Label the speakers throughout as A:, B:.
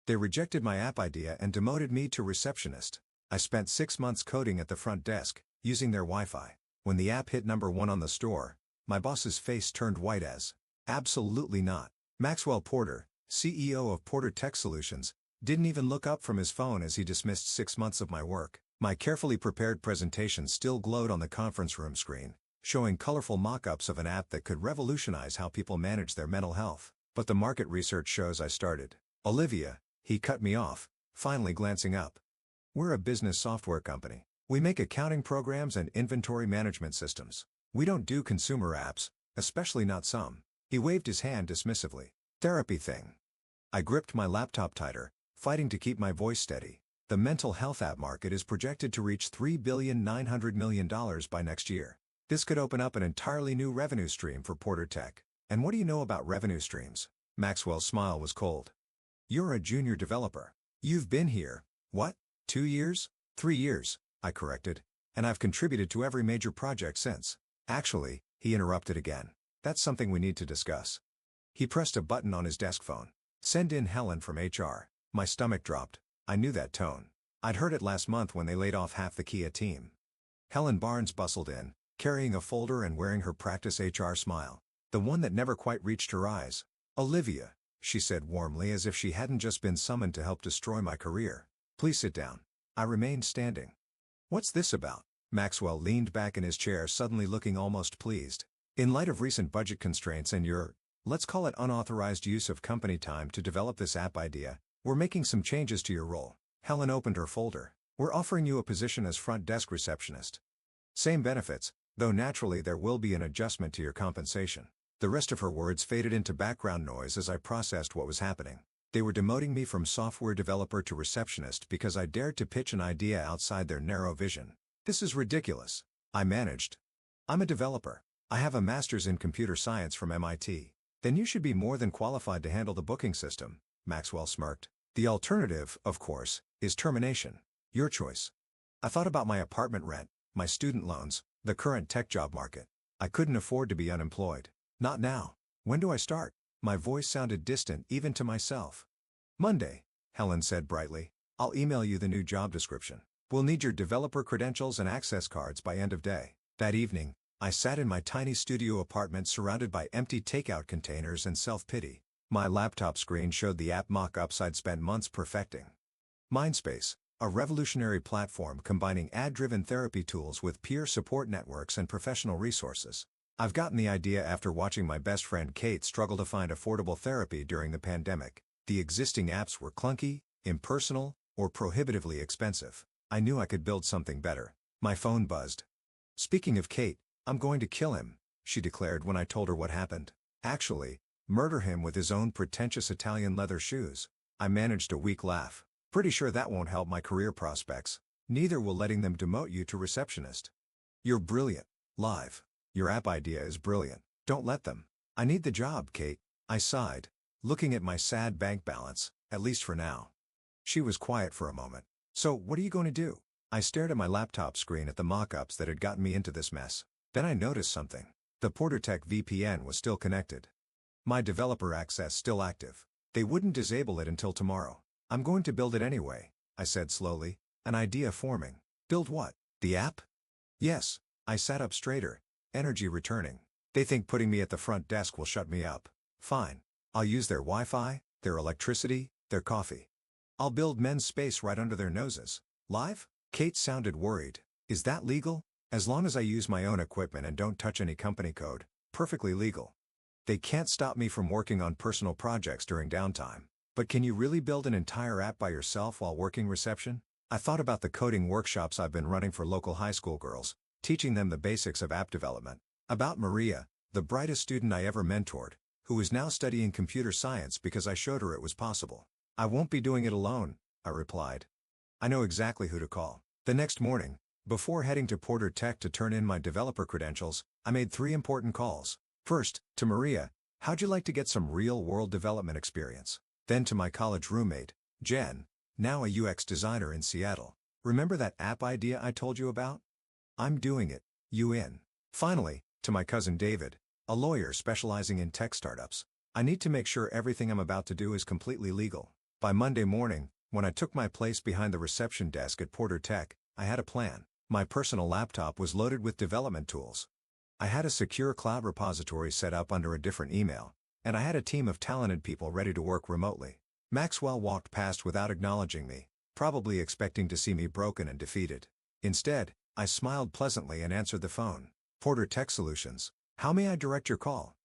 A: They rejected my app idea and demoted me to receptionist. I spent 6 months coding at the front desk, using their Wi-Fi. When the app hit #1 on the store, my boss's face turned white as, "Absolutely not." Maxwell Porter, CEO of Porter Tech Solutions, didn't even look up from his phone as he dismissed 6 months of my work. My carefully prepared presentation still glowed on the conference room screen, showing colorful mock-ups of an app that could revolutionize how people manage their mental health. But the market research shows I started. "Olivia," he cut me off, finally glancing up. "We're a business software company. We make accounting programs and inventory management systems. We don't do consumer apps, especially not some." He waved his hand dismissively. "Therapy thing." I gripped my laptop tighter, fighting to keep my voice steady. The mental health app market is projected to reach $3,900,000,000 by next year. This could open up an entirely new revenue stream for Porter Tech. "And what do you know about revenue streams?" Maxwell's smile was cold. "You're a junior developer. You've been here, what, 2 years? 3 years, I corrected, and I've contributed to every major project since." "Actually," he interrupted again, "that's something we need to discuss." He pressed a button on his desk phone. "Send in Helen from HR." My stomach dropped. I knew that tone. I'd heard it last month when they laid off half the Kia team. Helen Barnes bustled in, carrying a folder and wearing her practice HR smile, the one that never quite reached her eyes. "Olivia," she said warmly as if she hadn't just been summoned to help destroy my career. "Please sit down." I remained standing. "What's this about?" Maxwell leaned back in his chair, suddenly looking almost pleased. "In light of recent budget constraints and your, let's call it unauthorized use of company time to develop this app idea, we're making some changes to your role." Helen opened her folder. "We're offering you a position as front desk receptionist. Same benefits, though naturally there will be an adjustment to your compensation." The rest of her words faded into background noise as I processed what was happening. They were demoting me from software developer to receptionist because I dared to pitch an idea outside their narrow vision. "This is ridiculous," I managed. "I'm a developer. I have a master's in computer science from MIT. "Then you should be more than qualified to handle the booking system," Maxwell smirked. "The alternative, of course, is termination. Your choice." I thought about my apartment rent, my student loans, the current tech job market. I couldn't afford to be unemployed. Not now. "When do I start?" My voice sounded distant even to myself. "Monday," Helen said brightly. "I'll email you the new job description. We'll need your developer credentials and access cards by end of day." That evening, I sat in my tiny studio apartment surrounded by empty takeout containers and self-pity. My laptop screen showed the app mock-ups I'd spent months perfecting. Mindspace, a revolutionary platform combining ad-driven therapy tools with peer support networks and professional resources. I've gotten the idea after watching my best friend Kate struggle to find affordable therapy during the pandemic. The existing apps were clunky, impersonal, or prohibitively expensive. I knew I could build something better. My phone buzzed. "Speaking of Kate, I'm going to kill him," she declared when I told her what happened. "Actually, murder him with his own pretentious Italian leather shoes." I managed a weak laugh. "Pretty sure that won't help my career prospects. Neither will letting them demote you to receptionist." "You're brilliant. Live. Your app idea is brilliant. Don't let them." "I need the job, Kate," I sighed, looking at my sad bank balance, "at least for now." She was quiet for a moment. "So, what are you going to do?" I stared at my laptop screen at the mock-ups that had gotten me into this mess. Then I noticed something. The Porter Tech VPN was still connected. My developer access still active. They wouldn't disable it until tomorrow. "I'm going to build it anyway," I said slowly, an idea forming. "Build what? The app?" "Yes." I sat up straighter, energy returning. "They think putting me at the front desk will shut me up. Fine. I'll use their Wi-Fi, their electricity, their coffee. I'll build men's space right under their noses. Live?" Kate sounded worried. "Is that legal?" "As long as I use my own equipment and don't touch any company code, perfectly legal. They can't stop me from working on personal projects during downtime." "But can you really build an entire app by yourself while working reception?" I thought about the coding workshops I've been running for local high school girls, teaching them the basics of app development. About Maria, the brightest student I ever mentored, who is now studying computer science because I showed her it was possible. "I won't be doing it alone," I replied. "I know exactly who to call." The next morning, before heading to Porter Tech to turn in my developer credentials, I made 3 important calls. First, to Maria, "How'd you like to get some real-world development experience?" Then to my college roommate, Jen, now a UX designer in Seattle. "Remember that app idea I told you about? I'm doing it. You in?" Finally, to my cousin David, a lawyer specializing in tech startups. "I need to make sure everything I'm about to do is completely legal. By Monday morning, when I took my place behind the reception desk at Porter Tech, I had a plan. My personal laptop was loaded with development tools. I had a secure cloud repository set up under a different email, and I had a team of talented people ready to work remotely. Maxwell walked past without acknowledging me, probably expecting to see me broken and defeated. Instead, I smiled pleasantly and answered the phone. Porter Tech Solutions. How may I direct your call?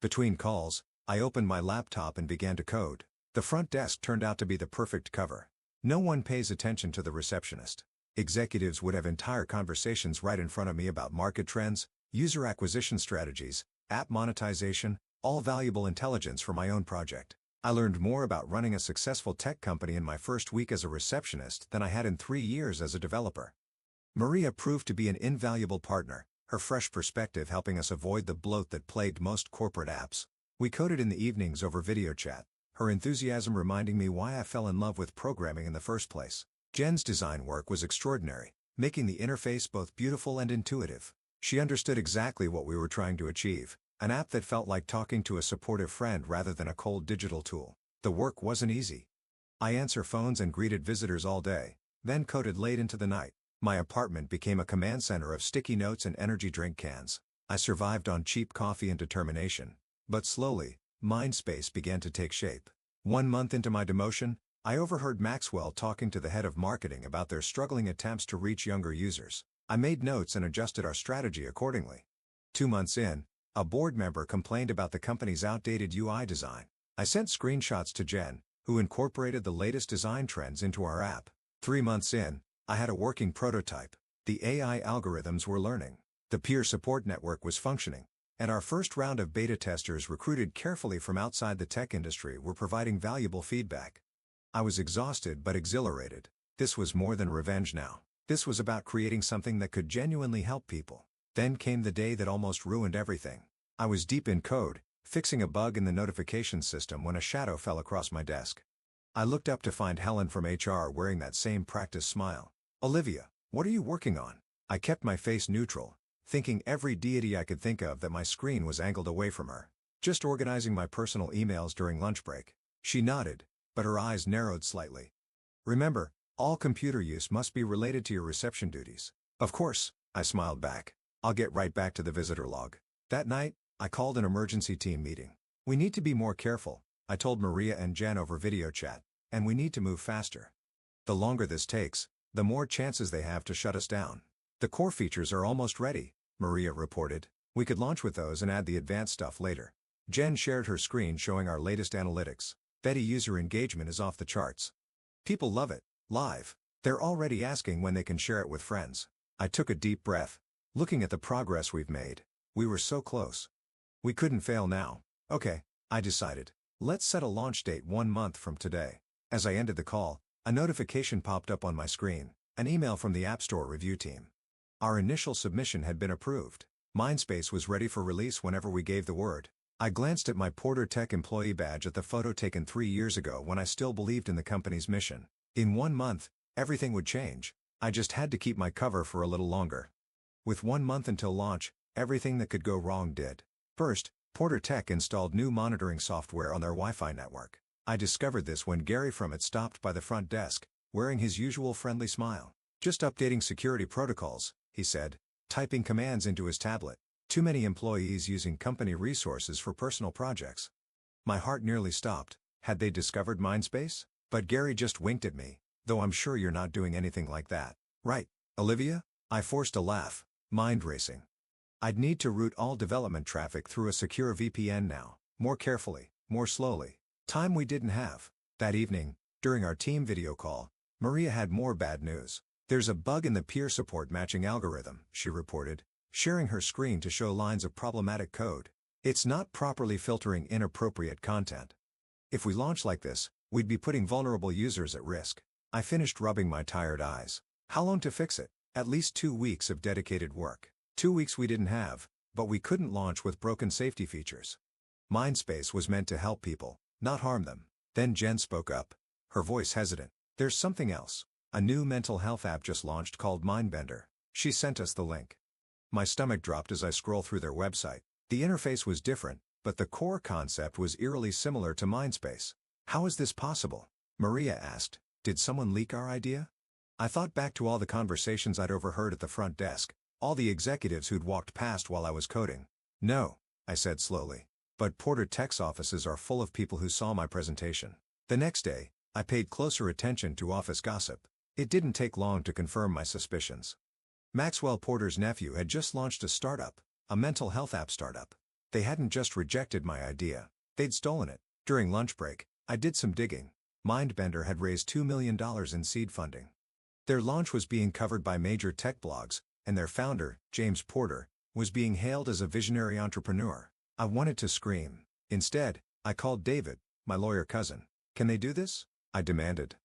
A: Between calls, I opened my laptop and began to code. The front desk turned out to be the perfect cover. No one pays attention to the receptionist. Executives would have entire conversations right in front of me about market trends, user acquisition strategies, app monetization, all valuable intelligence for my own project. I learned more about running a successful tech company in my first week as a receptionist than I had in 3 years as a developer. Maria proved to be an invaluable partner, her fresh perspective helping us avoid the bloat that plagued most corporate apps. We coded in the evenings over video chat, her enthusiasm reminding me why I fell in love with programming in the first place. Jen's design work was extraordinary, making the interface both beautiful and intuitive. She understood exactly what we were trying to achieve, an app that felt like talking to a supportive friend rather than a cold digital tool. The work wasn't easy. I answered phones and greeted visitors all day, then coded late into the night. My apartment became a command center of sticky notes and energy drink cans. I survived on cheap coffee and determination. But slowly, Mindspace began to take shape. 1 month into my demotion, I overheard Maxwell talking to the head of marketing about their struggling attempts to reach younger users. I made notes and adjusted our strategy accordingly. 2 months in, a board member complained about the company's outdated UI design. I sent screenshots to Jen, who incorporated the latest design trends into our app. 3 months in, I had a working prototype. The AI algorithms were learning. The peer support network was functioning. And our first round of beta testers recruited carefully from outside the tech industry were providing valuable feedback. I was exhausted but exhilarated. This was more than revenge now. This was about creating something that could genuinely help people. Then came the day that almost ruined everything. I was deep in code, fixing a bug in the notification system when a shadow fell across my desk. I looked up to find Helen from HR wearing that same practice smile. "Olivia, what are you working on?" I kept my face neutral, thinking every deity I could think of that my screen was angled away from her. "Just organizing my personal emails during lunch break." She nodded, but her eyes narrowed slightly. "Remember, all computer use must be related to your reception duties." "Of course," I smiled back. "I'll get right back to the visitor log." That night, I called an emergency team meeting. "We need to be more careful," I told Maria and Jen over video chat, "and we need to move faster. The longer this takes, the more chances they have to shut us down." "The core features are almost ready," Maria reported. "We could launch with those and add the advanced stuff later." Jen shared her screen showing our latest analytics. "Betty user engagement is off the charts. People love it. Live. They're already asking when they can share it with friends." I took a deep breath. Looking at the progress we've made, we were so close. We couldn't fail now. "Okay," I decided. "Let's set a launch date 1 month from today." As I ended the call, a notification popped up on my screen, an email from the App Store review team. Our initial submission had been approved. Mindspace was ready for release whenever we gave the word. I glanced at my Porter Tech employee badge at the photo taken 3 years ago when I still believed in the company's mission. In 1 month, everything would change. I just had to keep my cover for a little longer. With 1 month until launch, everything that could go wrong did. First, Porter Tech installed new monitoring software on their Wi-Fi network. I discovered this when Gary from it stopped by the front desk, wearing his usual friendly smile. "Just updating security protocols," he said, typing commands into his tablet. "Too many employees using company resources for personal projects." My heart nearly stopped. Had they discovered Mindspace? But Gary just winked at me. "Though I'm sure you're not doing anything like that. Right, Olivia?" I forced a laugh, mind racing. I'd need to route all development traffic through a secure VPN now, more carefully, more slowly. Time we didn't have. That evening, during our team video call, Maria had more bad news. "There's a bug in the peer support matching algorithm," she reported, sharing her screen to show lines of problematic code. "It's not properly filtering inappropriate content. If we launch like this, we'd be putting vulnerable users at risk." I finished rubbing my tired eyes. How long to fix it? At least 2 weeks of dedicated work. 2 weeks we didn't have, but we couldn't launch with broken safety features. Mindspace was meant to help people, not harm them. Then Jen spoke up, her voice hesitant. "There's something else. A new mental health app just launched called Mindbender." She sent us the link. My stomach dropped as I scrolled through their website. The interface was different, but the core concept was eerily similar to Mindspace. "How is this possible?" Maria asked. Did someone leak our idea? I thought back to all the conversations I'd overheard at the front desk, all the executives who'd walked past while I was coding. No, I said slowly. But Porter Tech's offices are full of people who saw my presentation. The next day, I paid closer attention to office gossip. It didn't take long to confirm my suspicions. Maxwell Porter's nephew had just launched a startup, a mental health app startup. They hadn't just rejected my idea, they'd stolen it. During lunch break, I did some digging. Mindbender had raised $2 million in seed funding. Their launch was being covered by major tech blogs, and their founder, James Porter, was being hailed as a visionary entrepreneur. I wanted to scream. Instead, I called David, my lawyer cousin. Can they do this? I demanded.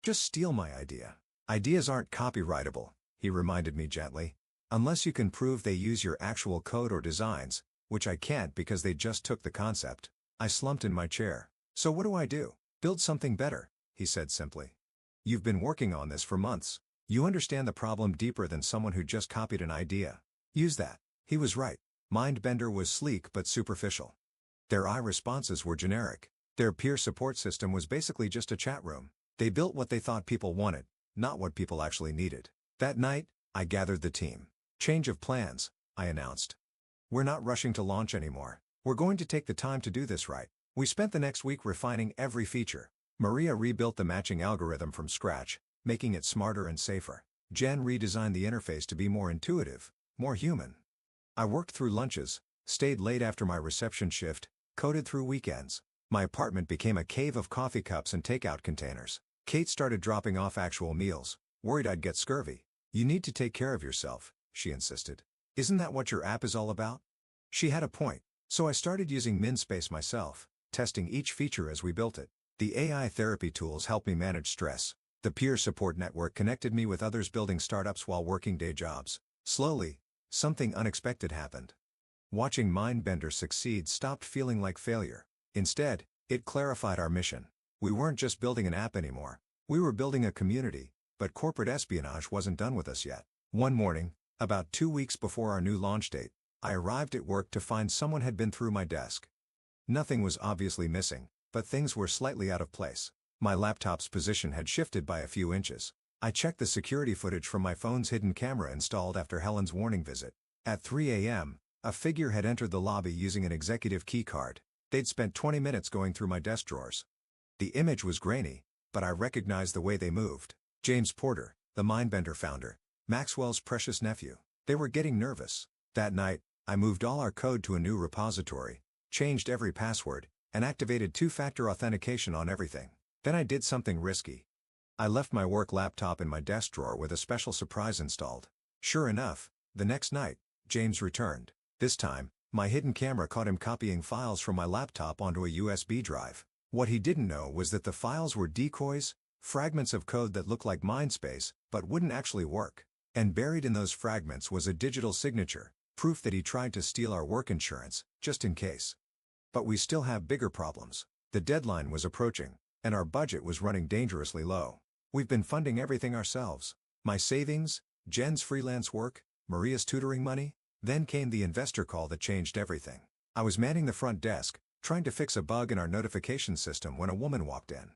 A: Just steal my idea. Ideas aren't copyrightable, he reminded me gently. Unless you can prove they use your actual code or designs, which I can't because they just took the concept. I slumped in my chair. So what do I do? Build something better, he said simply. You've been working on this for months. You understand the problem deeper than someone who just copied an idea. Use that. He was right. Mindbender was sleek but superficial. Their responses were generic. Their peer support system was basically just a chat room. They built what they thought people wanted, not what people actually needed. That night, I gathered the team. Change of plans, I announced. We're not rushing to launch anymore. We're going to take the time to do this right. We spent the next week refining every feature. Maria rebuilt the matching algorithm from scratch, making it smarter and safer. Jen redesigned the interface to be more intuitive, more human. I worked through lunches, stayed late after my reception shift, coded through weekends. My apartment became a cave of coffee cups and takeout containers. Kate started dropping off actual meals, worried I'd get scurvy. You need to take care of yourself, she insisted. Isn't that what your app is all about? She had a point. So I started using MinSpace myself, testing each feature as we built it. The AI therapy tools helped me manage stress. The peer support network connected me with others building startups while working day jobs. Slowly, something unexpected happened. Watching Mindbender succeed stopped feeling like failure. Instead, it clarified our mission. We weren't just building an app anymore. We were building a community, but corporate espionage wasn't done with us yet. One morning, about 2 weeks before our new launch date, I arrived at work to find someone had been through my desk. Nothing was obviously missing, but things were slightly out of place. My laptop's position had shifted by a few inches. I checked the security footage from my phone's hidden camera installed after Helen's warning visit. At 3 a.m., a figure had entered the lobby using an executive key card. They'd spent 20 minutes going through my desk drawers. The image was grainy, but I recognized the way they moved. James Porter, the Mindbender founder, Maxwell's precious nephew. They were getting nervous. That night, I moved all our code to a new repository, changed every password, and activated two-factor authentication on everything. Then I did something risky. I left my work laptop in my desk drawer with a special surprise installed. Sure enough, the next night, James returned. This time, my hidden camera caught him copying files from my laptop onto a USB drive. What he didn't know was that the files were decoys, fragments of code that looked like MindSpace, but wouldn't actually work. And buried in those fragments was a digital signature, proof that he tried to steal our work insurance, just in case. But we still have bigger problems. The deadline was approaching, and our budget was running dangerously low. We've been funding everything ourselves. My savings, Jen's freelance work, Maria's tutoring money. Then came the investor call that changed everything. I was manning the front desk, trying to fix a bug in our notification system when a woman walked in.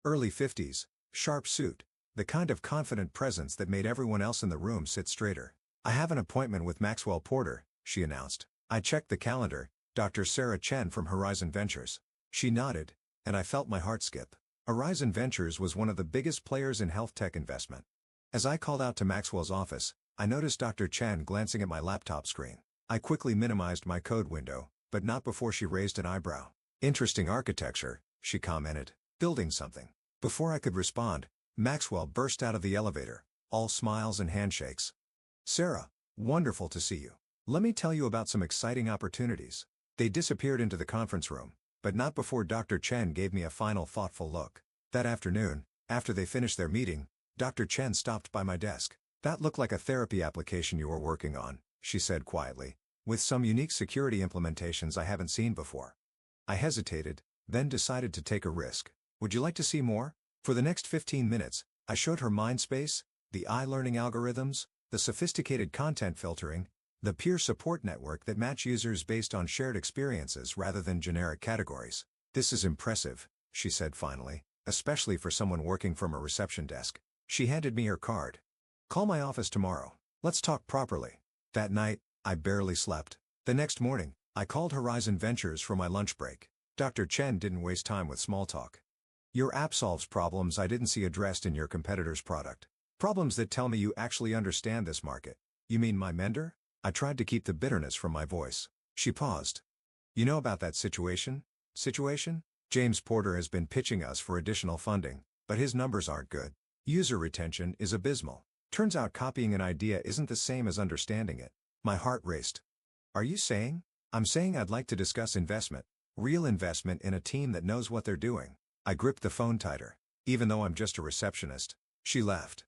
A: Early 50s, sharp suit, the kind of confident presence that made everyone else in the room sit straighter. I have an appointment with Maxwell Porter, she announced. I checked the calendar, Dr. Sarah Chen from Horizon Ventures. She nodded, and I felt my heart skip. Horizon Ventures was one of the biggest players in health tech investment. As I called out to Maxwell's office, I noticed Dr. Chen glancing at my laptop screen. I quickly minimized my code window, but not before she raised an eyebrow. Interesting architecture, she commented. Building something. Before I could respond, Maxwell burst out of the elevator, all smiles and handshakes. Sarah, wonderful to see you. Let me tell you about some exciting opportunities. They disappeared into the conference room, but not before Dr. Chen gave me a final thoughtful look. That afternoon, after they finished their meeting, Dr. Chen stopped by my desk. That looked like a therapy application you were working on, she said quietly, with some unique security implementations I haven't seen before. I hesitated, then decided to take a risk. Would you like to see more? For the next 15 minutes, I showed her MindSpace, the learning algorithms, the sophisticated content filtering, the peer support network that match users based on shared experiences rather than generic categories. This is impressive, she said finally. especially for someone working from a reception desk. She handed me her card. "Call my office tomorrow. Let's talk properly." That night, I barely slept. The next morning, I called Horizon Ventures for my lunch break. Dr. Chen didn't waste time with small talk. "Your app solves problems I didn't see addressed in your competitor's product. Problems that tell me you actually understand this market." "You mean MindBender?" I tried to keep the bitterness from my voice. She paused. "You know about that situation?" "Situation? James Porter has been pitching us for additional funding, but his numbers aren't good. User retention is abysmal. Turns out copying an idea isn't the same as understanding it." My heart raced. "Are you saying?" "I'm saying I'd like to discuss investment. Real investment in a team that knows what they're doing." I gripped the phone tighter. "Even though I'm just a receptionist." She laughed.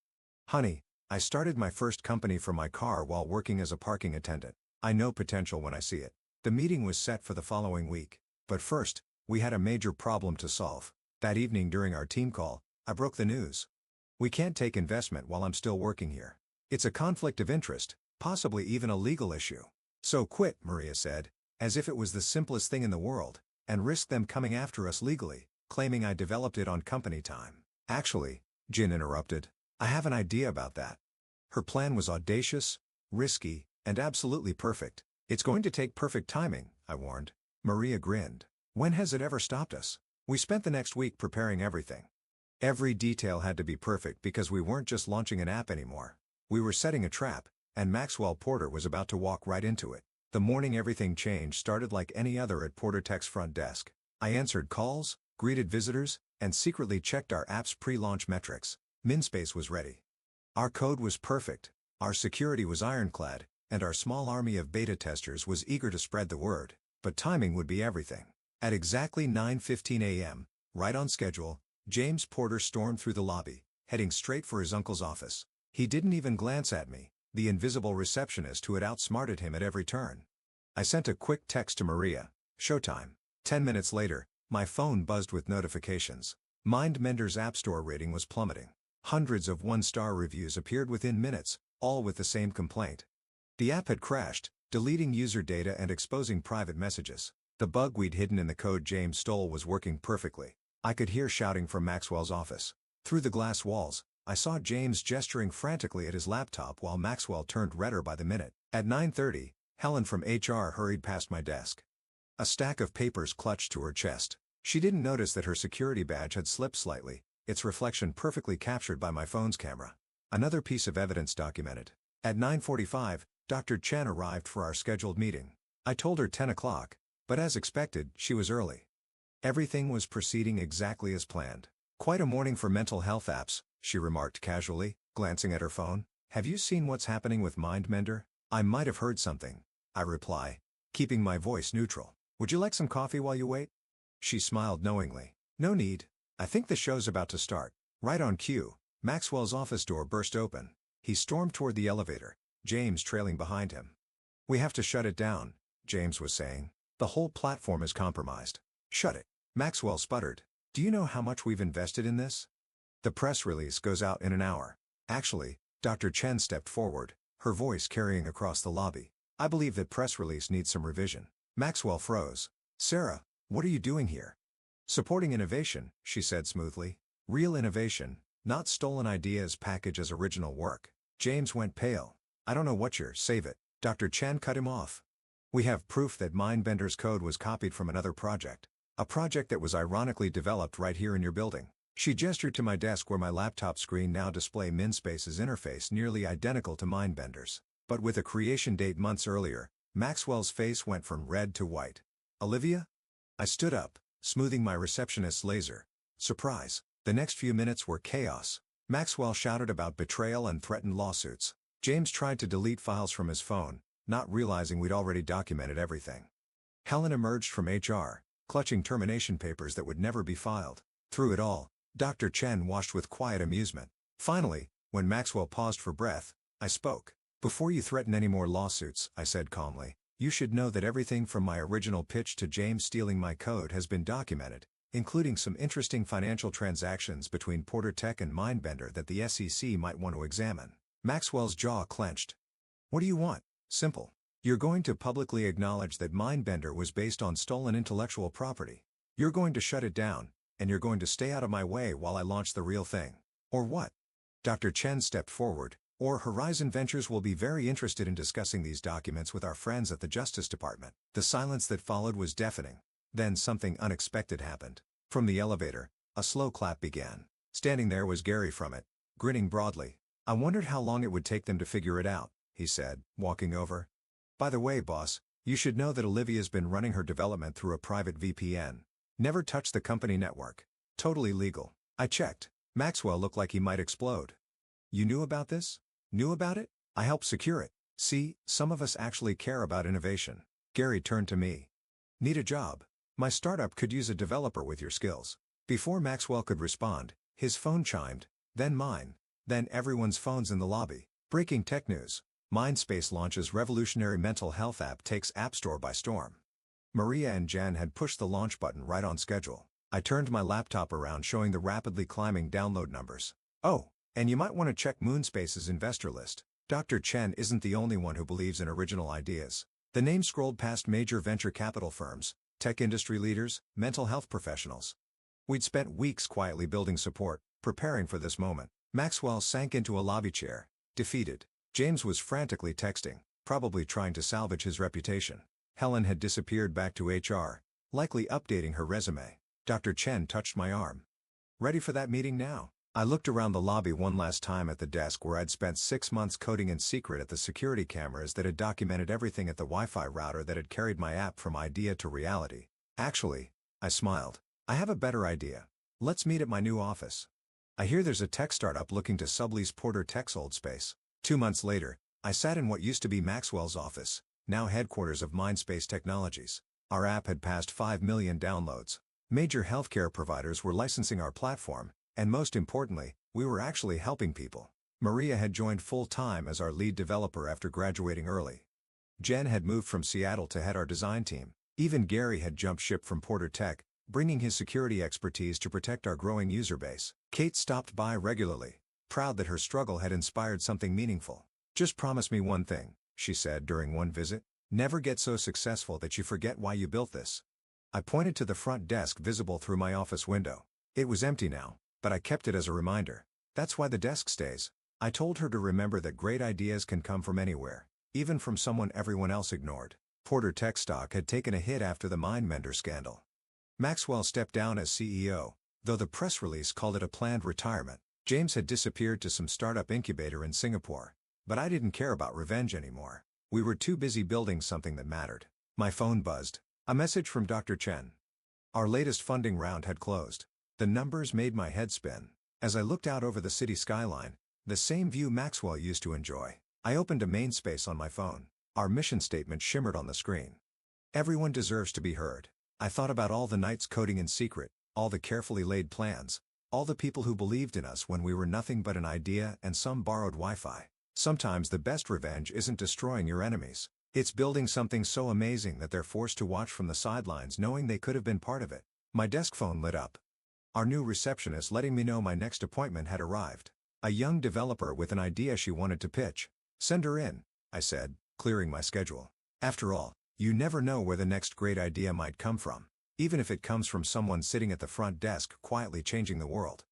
A: "Honey, I started my first company from my car while working as a parking attendant. I know potential when I see it." The meeting was set for the following week. But first, we had a major problem to solve. That evening during our team call, I broke the news. "We can't take investment while I'm still working here. It's a conflict of interest, possibly even a legal issue." "So quit," Maria said, as if it was the simplest thing in the world, "and risk them coming after us legally, claiming I developed it on company time." "Actually," Jin interrupted, "I have an idea about that." Her plan was audacious, risky, and absolutely perfect. "It's going to take perfect timing," I warned. Maria grinned. "When has it ever stopped us?" We spent the next week preparing everything. Every detail had to be perfect because we weren't just launching an app anymore. We were setting a trap, and Maxwell Porter was about to walk right into it. The morning everything changed started like any other at Porter Tech's front desk. I answered calls, greeted visitors, and secretly checked our app's pre-launch metrics. MinSpace was ready. Our code was perfect, our security was ironclad, and our small army of beta testers was eager to spread the word. But timing would be everything. At exactly 9:15 a.m., right on schedule, James Porter stormed through the lobby, heading straight for his uncle's office. He didn't even glance at me, the invisible receptionist who had outsmarted him at every turn. I sent a quick text to Maria, "Showtime." 10 minutes later, my phone buzzed with notifications. MindBender's App Store rating was plummeting. Hundreds of one-star reviews appeared within minutes, all with the same complaint. The app had crashed, deleting user data and exposing private messages. The bug we'd hidden in the code James stole was working perfectly. I could hear shouting from Maxwell's office. Through the glass walls, I saw James gesturing frantically at his laptop while Maxwell turned redder by the minute. At 9:30, Helen from HR hurried past my desk. A stack of papers clutched to her chest. She didn't notice that her security badge had slipped slightly, its reflection perfectly captured by my phone's camera. Another piece of evidence documented. At 9:45, Dr. Chen arrived for our scheduled meeting. I told her 10 o'clock, but as expected, she was early. Everything was proceeding exactly as planned. "Quite a morning for mental health apps," she remarked casually, glancing at her phone. "Have you seen what's happening with MindBender?" "I might have heard something," I reply, keeping my voice neutral. "Would you like some coffee while you wait?" She smiled knowingly. "No need. I think the show's about to start." Right on cue, Maxwell's office door burst open. He stormed toward the elevator, James trailing behind him. "We have to shut it down," James was saying. "The whole platform is compromised." "Shut it," Maxwell sputtered. "Do you know how much we've invested in this?" "The press release goes out in an hour." "Actually," Dr. Chen stepped forward, her voice carrying across the lobby, "I believe that press release needs some revision." Maxwell froze. "Sarah, what are you doing here?" "Supporting innovation," she said smoothly. "Real innovation, not stolen ideas packaged as original work." James went pale. "I don't know what you're, save it." Dr. Chen cut him off. "We have proof that MindBender's code was copied from another project. A project that was ironically developed right here in your building." She gestured to my desk where my laptop screen now displayed MinSpace's interface nearly identical to MindBender's. But with a creation date months earlier, Maxwell's face went from red to white. "Olivia?" I stood up, smoothing my receptionist's laser. Surprise. The next few minutes were chaos. Maxwell shouted about betrayal and threatened lawsuits. James tried to delete files from his phone, not realizing we'd already documented everything. Helen emerged from HR, clutching termination papers that would never be filed. Through it all, Dr. Chen watched with quiet amusement. Finally, when Maxwell paused for breath, I spoke. "Before you threaten any more lawsuits," I said calmly, "you should know that everything from my original pitch to James stealing my code has been documented, including some interesting financial transactions between Porter Tech and MindBender that the SEC might want to examine." Maxwell's jaw clenched. "What do you want?" "Simple. You're going to publicly acknowledge that MindBender was based on stolen intellectual property. You're going to shut it down, and you're going to stay out of my way while I launch the real thing. Or what? Dr. Chen stepped forward. Or Horizon Ventures will be very interested in discussing these documents with our friends at the Justice Department. The silence that followed was deafening. Then something unexpected happened. From the elevator, a slow clap began. Standing there was Gary from it, grinning broadly. I wondered how long it would take them to figure it out, he said, walking over. By the way, boss, you should know that Olivia's been running her development through a private VPN. Never touched the company network. Totally legal. I checked. Maxwell looked like he might explode. You knew about this? Knew about it? I helped secure it. See, some of us actually care about innovation. Gary turned to me. Need a job? My startup could use a developer with your skills. Before Maxwell could respond, his phone chimed, then mine, then everyone's phones in the lobby. Breaking tech news. Mindspace launches revolutionary mental health app takes App Store by storm. Maria and Jen had pushed the launch button right on schedule. I turned my laptop around showing the rapidly climbing download numbers. Oh, and you might want to check Moonspace's investor list. Dr. Chen isn't the only one who believes in original ideas. The name scrolled past major venture capital firms, tech industry leaders, mental health professionals. We'd spent weeks quietly building support, preparing for this moment. Maxwell sank into a lobby chair, defeated. James was frantically texting, probably trying to salvage his reputation. Helen had disappeared back to HR, likely updating her resume. Dr. Chen touched my arm. Ready for that meeting now? I looked around the lobby one last time at the desk where I'd spent 6 months coding in secret at the security cameras that had documented everything at the Wi-Fi router that had carried my app from idea to reality. Actually, I smiled. I have a better idea. Let's meet at my new office. I hear there's a tech startup looking to sublease Porter Tech's old space. 2 months later, I sat in what used to be Maxwell's office, now headquarters of Mindspace Technologies. Our app had passed 5 million downloads. Major healthcare providers were licensing our platform, and most importantly, we were actually helping people. Maria had joined full-time as our lead developer after graduating early. Jen had moved from Seattle to head our design team. Even Gary had jumped ship from Porter Tech, bringing his security expertise to protect our growing user base. Kate stopped by regularly, proud that her struggle had inspired something meaningful. Just promise me one thing, she said during one visit. Never get so successful that you forget why you built this. I pointed to the front desk visible through my office window. It was empty now, but I kept it as a reminder. That's why the desk stays. I told her to remember that great ideas can come from anywhere, even from someone everyone else ignored. Porter Tech stock had taken a hit after the MindMender scandal. Maxwell stepped down as CEO, though the press release called it a planned retirement. James had disappeared to some startup incubator in Singapore. But I didn't care about revenge anymore. We were too busy building something that mattered. My phone buzzed. A message from Dr. Chen. Our latest funding round had closed. The numbers made my head spin. As I looked out over the city skyline, the same view Maxwell used to enjoy, I opened a main space on my phone. Our mission statement shimmered on the screen. Everyone deserves to be heard. I thought about all the nights coding in secret, all the carefully laid plans, all the people who believed in us when we were nothing but an idea and some borrowed Wi-Fi. Sometimes the best revenge isn't destroying your enemies. It's building something so amazing that they're forced to watch from the sidelines knowing they could have been part of it. My desk phone lit up. Our new receptionist letting me know my next appointment had arrived. A young developer with an idea she wanted to pitch. Send her in, I said, clearing my schedule. After all, you never know where the next great idea might come from, even if it comes from someone sitting at the front desk quietly changing the world.